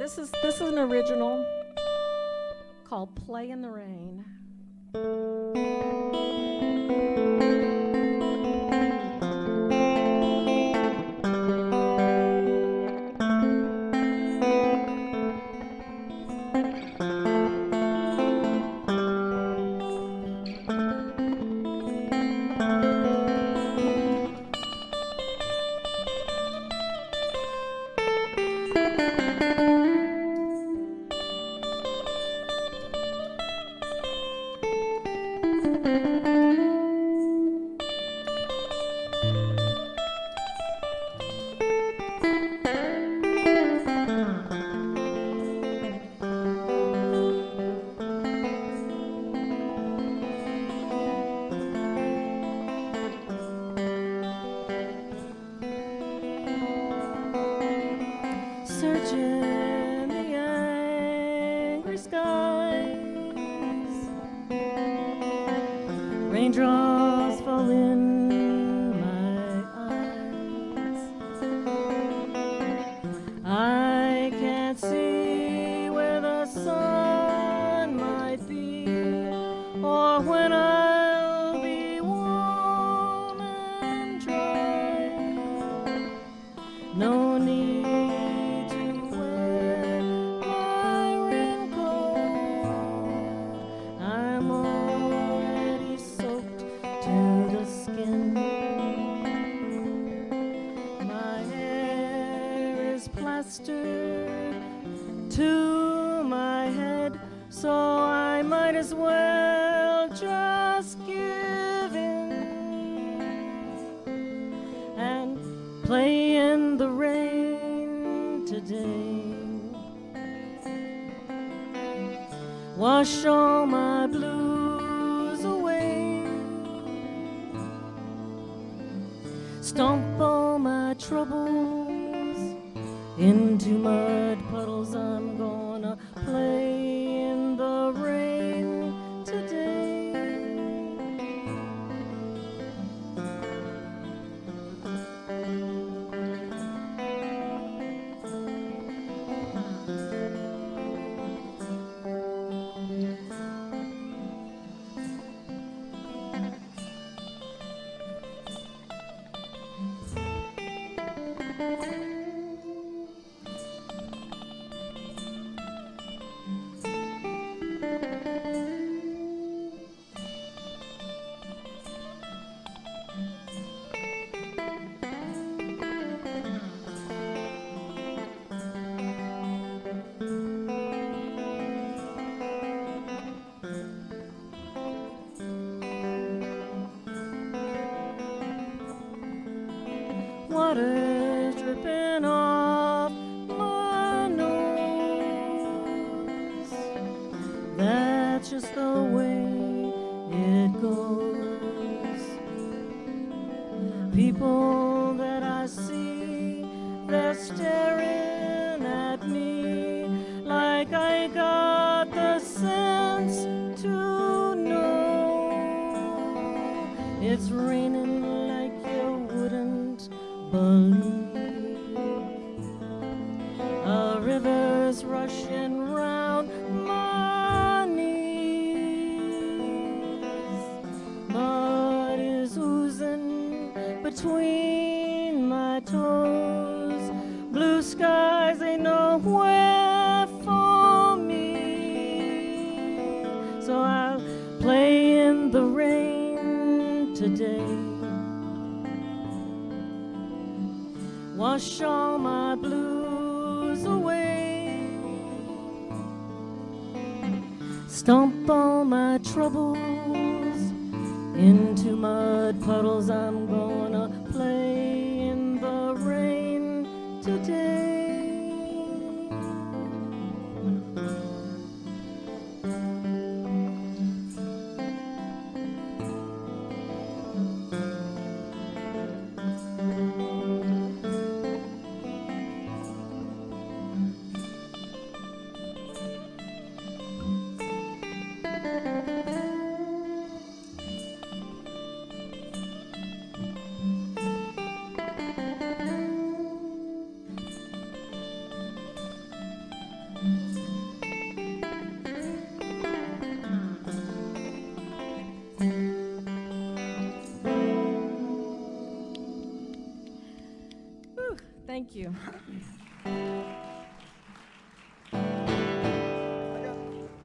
This is an original called "Play in the Rain." Searching the angry skies, raindrops fall in my eyes. I can't see where the sun might be, or when I'll be warm and dry. No need to my head, so I might as well just give in and play in the rain today. Wash all my blues away, stomp all my troubles into mud puddles. I'm gonna play in the rain today. Water dripping off my nose. That's just the way it goes. People that I see, they're staring at me like I got the sense to know it's raining like you wouldn't believe. A river's rushing round my knees. Mud is oozing between my toes. Blue skies ain't nowhere for me, so I'll play in the rain today. Wash all my blues away, stomp all my troubles into mud puddles. I'm gonna play in the rain today. Thank you.